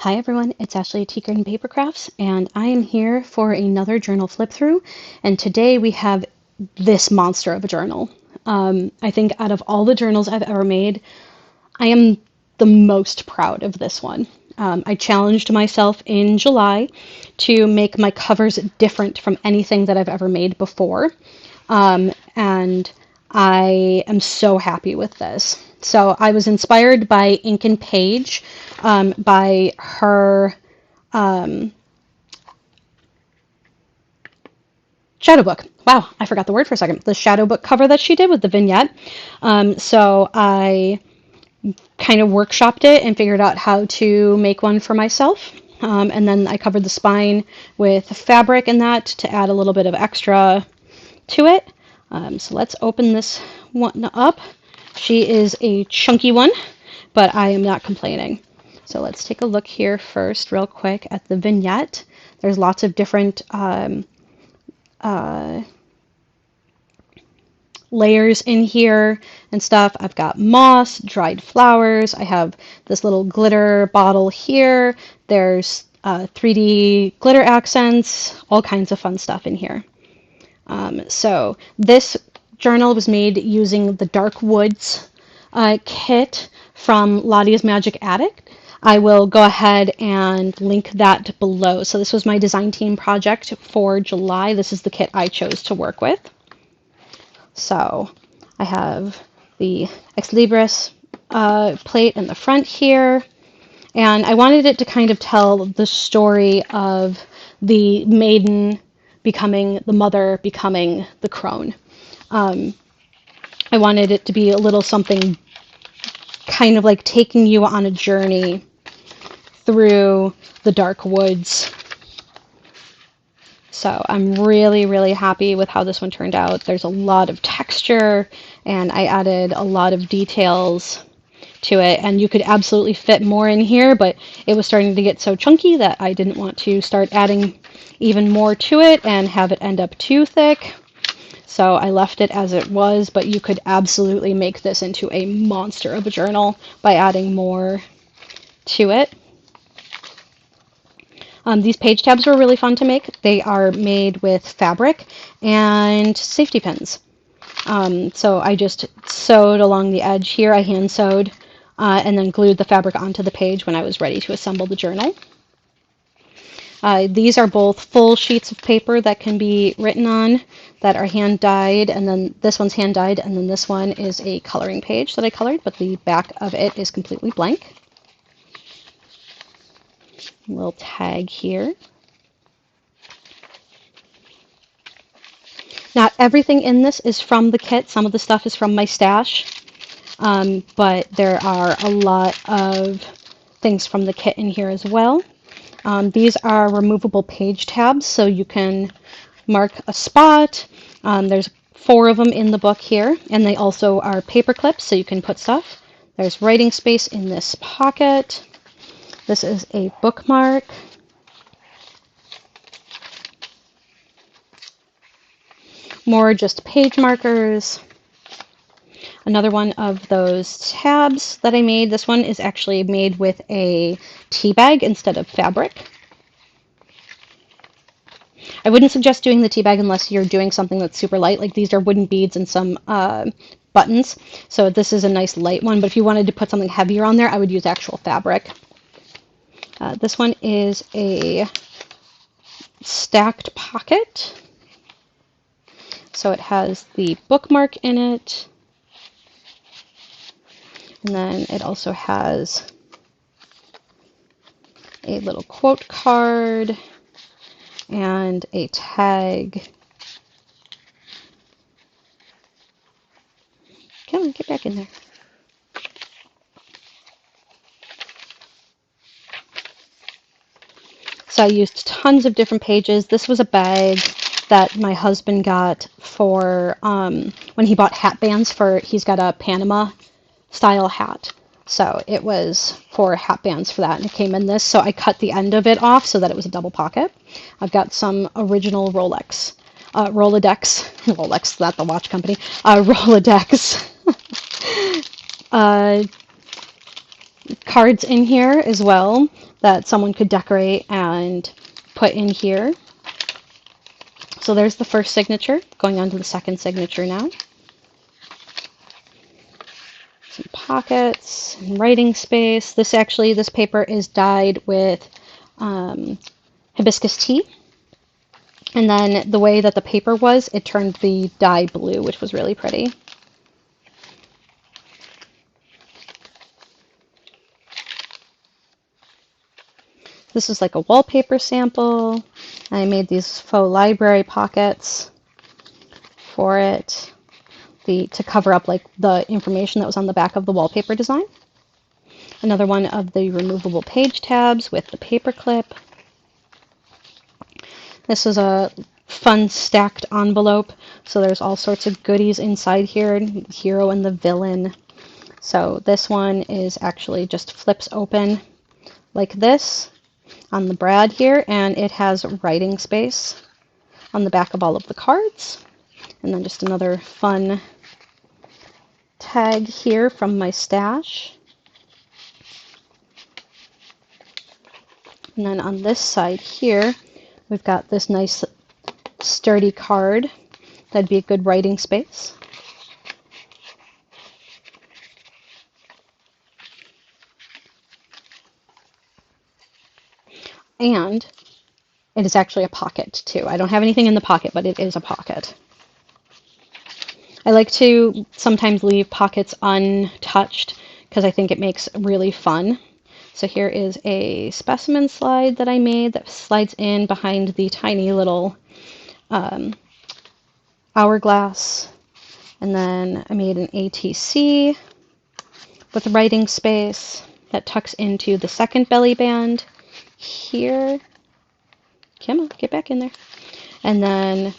Hi everyone, it's Ashley at Tea Garden Paper Crafts, and I am here for another journal flip through. And today we have this monster of a journal. I think out of all the journals I've ever made, I am the most proud of this one. I challenged myself in July to make my covers different from anything that I've ever made before. And I am so happy with this. So I was inspired by Ink and Page, by her shadow book. Wow, I forgot the word for a second. The shadow book cover that she did with the vignette. So I kind of workshopped it and figured out how to make one for myself. And then I covered the spine with fabric and that to add a little bit of extra to it. So let's open this one up. She is a chunky one, but I am not complaining. So let's take a look here first, real quick, at the vignette. There's lots of different layers in here and stuff. I've got moss, dried flowers. I have this little glitter bottle here. There's 3D glitter accents, all kinds of fun stuff in here. So this journal was made using the Dark Woods kit from Lottie's Magic Attic. I will go ahead and link that below. So this was my design team project for July. This is the kit I chose to work with. So I have the Ex Libris plate in the front here. And I wanted it to kind of tell the story of the maiden becoming the mother, becoming the crone. I wanted it to be a little something kind of like taking you on a journey through the dark woods. So I'm really, really happy with how this one turned out. There's a lot of texture, and I added a lot of details to it, and you could absolutely fit more in here, but it was starting to get so chunky that I didn't want to start adding even more to it and have it end up too thick. So I left it as it was, but you could absolutely make this into a monster of a journal by adding more to it. These page tabs were really fun to make. They are made with fabric and safety pins. So I just sewed along the edge here. I hand sewed and then glued the fabric onto the page when I was ready to assemble the journal. These are both full sheets of paper that can be written on that are hand dyed, and then this one's hand dyed, and then this one is a coloring page that I colored, but the back of it is completely blank. A little tag here. Not everything in this is from the kit. Some of the stuff is from my stash, but there are a lot of things from the kit in here as well. These are removable page tabs, so you can mark a spot. There's 4 of them in the book here, and they also are paper clips, so you can put stuff. There's writing space in this pocket. This is a bookmark. More just page markers. Another one of those tabs that I made. This one is actually made with a tea bag instead of fabric. I wouldn't suggest doing the tea bag unless you're doing something that's super light. Like these are wooden beads and some buttons. So this is a nice light one. But if you wanted to put something heavier on there, I would use actual fabric. This one is a stacked pocket. So it has the bookmark in it. And then it also has a little quote card and a tag. Come on, get back in there. So I used tons of different pages. This was a bag that my husband got for when he bought hat bands for, he's got a Panama style hat. So it was for hat bands for that, and it came in this. So I cut the end of it off so that it was a double pocket. I've got some original Rolodex, Rolex, not the watch company, Rolodex cards in here as well that someone could decorate and put in here. So there's the first signature, going on to the second signature now. Some pockets and writing space. This paper is dyed with hibiscus tea. And then the way that the paper was, it turned the dye blue, which was really pretty. This is like a wallpaper sample. I made these faux library pockets for it to cover up like the information that was on the back of the wallpaper design. Another one of the removable page tabs with the paper clip. This is a fun stacked envelope, so there's all sorts of goodies inside here, the hero and the villain. So this one is actually just flips open like this on the brad here, and it has writing space on the back of all of the cards. And then just another fun tag here from my stash. And then on this side here, we've got this nice sturdy card. That'd be a good writing space. And it is actually a pocket too. I don't have anything in the pocket, but it is a pocket. I like to sometimes leave pockets untouched because I think it makes it really fun. So here is a specimen slide that I made that slides in behind the tiny little hourglass. And then I made an ATC with writing space that tucks into the second belly band here. Come on, get back in there. And then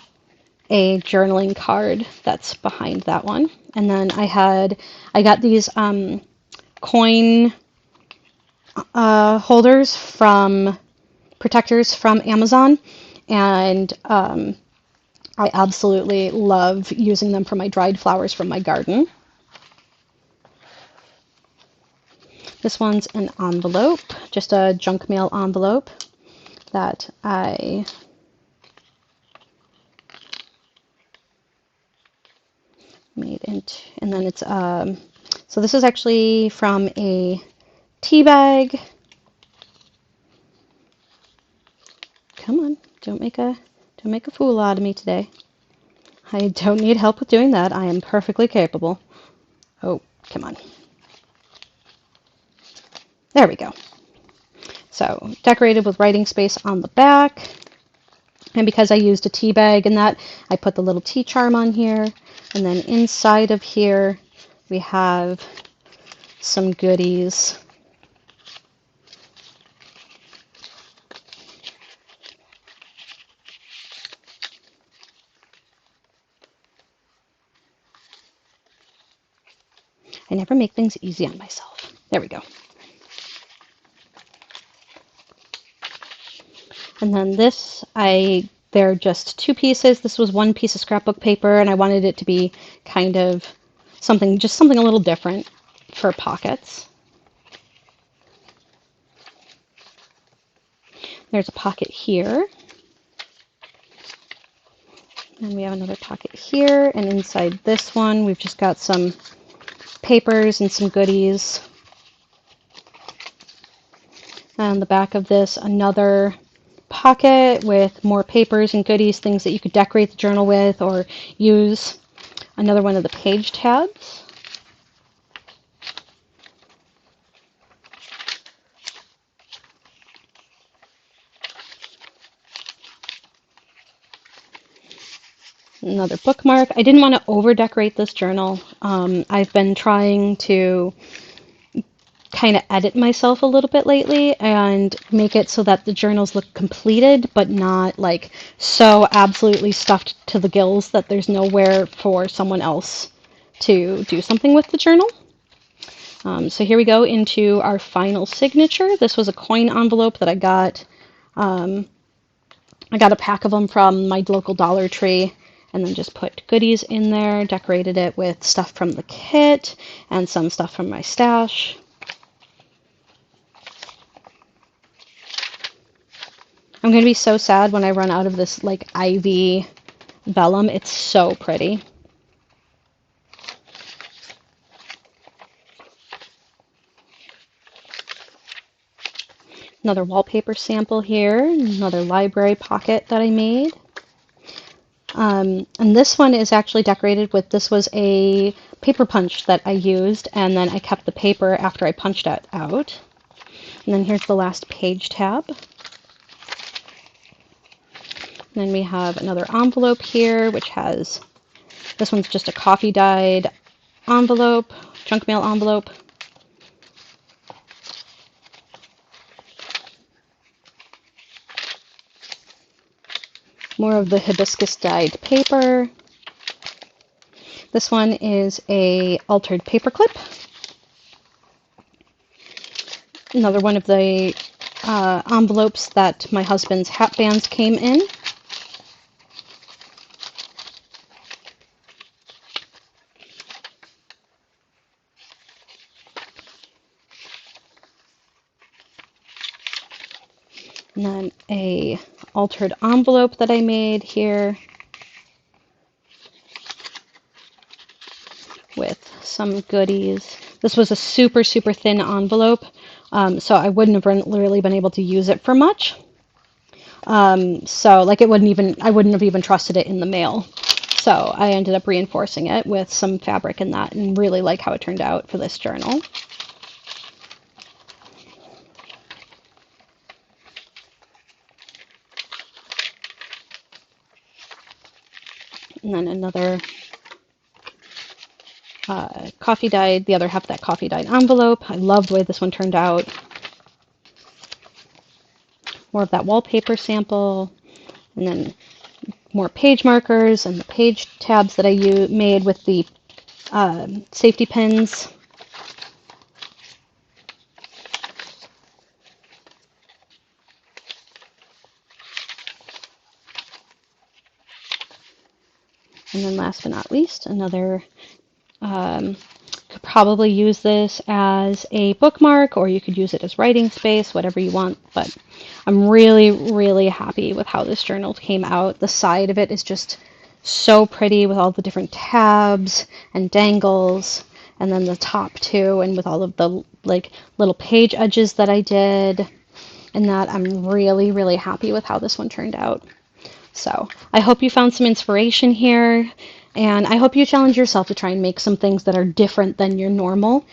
a journaling card that's behind that one. And then I got these coin holders protectors from Amazon, and I absolutely love using them for my dried flowers from my garden. This one's an envelope, just a junk mail envelope that I made into, and then it's so this is actually from a tea bag. Come on, don't make a fool out of me today. I don't need help with doing that. I am perfectly capable. Oh, come on. There we go. So decorated with writing space on the back. And because I used a tea bag in that, I put the little tea charm on here. And then inside of here, we have some goodies. I never make things easy on myself. There we go. And then they're just two pieces. This was one piece of scrapbook paper, and I wanted it to be kind of something a little different for pockets. There's a pocket here. And we have another pocket here, and inside this one, we've just got some papers and some goodies. And on the back of this, another pocket with more papers and goodies, things that you could decorate the journal with or use. Another one of the page tabs. Another bookmark. I didn't want to over decorate this journal. I've been trying to kind of edit myself a little bit lately and make it so that the journals look completed, but not like so absolutely stuffed to the gills that there's nowhere for someone else to do something with the journal. So here we go into our final signature. This was a coin envelope that I got. I got a pack of them from my local Dollar Tree, and then just put goodies in there, decorated it with stuff from the kit and some stuff from my stash. I'm going to be so sad when I run out of this like ivy vellum. It's so pretty. Another wallpaper sample here, another library pocket that I made. And this one is actually decorated with, this was a paper punch that I used, and then I kept the paper after I punched it out. And then here's the last page tab. And then we have another envelope here, which has, this one's just a coffee dyed envelope, junk mail envelope. More of the hibiscus dyed paper. This one is a altered paperclip. Another one of the envelopes that my husband's hat bands came in. And then a altered envelope that I made here with some goodies. This was a super, super thin envelope, so I wouldn't have really been able to use it for much. So like I wouldn't have even trusted it in the mail. So I ended up reinforcing it with some fabric in that, and really like how it turned out for this journal. And then another coffee dyed, the other half of that coffee dyed envelope. I love the way this one turned out. More of that wallpaper sample, and then more page markers and the page tabs that I made with the safety pins. And then last but not least, another, could probably use this as a bookmark, or you could use it as writing space, whatever you want. But I'm really, really happy with how this journal came out. The side of it is just so pretty with all the different tabs and dangles, and then the top too, and with all of the like little page edges that I did, and that I'm really, really happy with how this one turned out. So I hope you found some inspiration here, and I hope you challenge yourself to try and make some things that are different than your normal,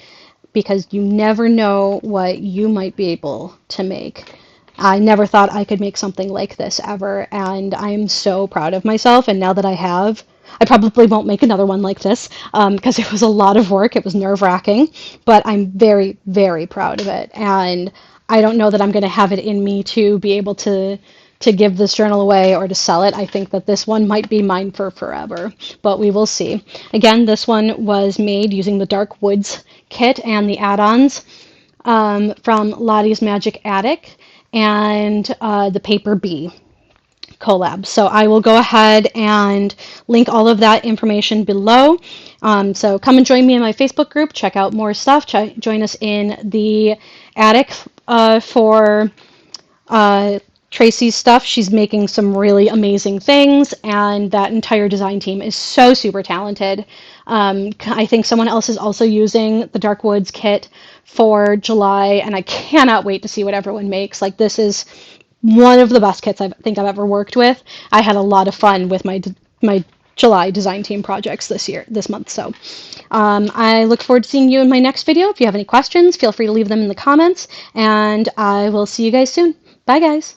because you never know what you might be able to make. I never thought I could make something like this ever, and I am so proud of myself. And now that I have, I probably won't make another one like this because it was a lot of work. It was nerve-wracking, but I'm very, very proud of it. And I don't know that I'm going to have it in me to be able to give this journal away or to sell it. I think that this one might be mine for forever, but we will see. Again, this one was made using the Dark Woods kit and the add-ons from Lottie's Magic Attic and the Paper Bee collab. So I will go ahead and link all of that information below. So come and join me in my Facebook group, check out more stuff, join us in the attic for Tracy's stuff. She's making some really amazing things, and that entire design team is so super talented. I think someone else is also using the Dark Woods kit for July, and I cannot wait to see what everyone makes. Like, this is one of the best kits I think I've ever worked with. I had a lot of fun with my July design team projects this month. So I look forward to seeing you in my next video. If you have any questions, feel free to leave them in the comments, and I will see you guys soon. Bye, guys.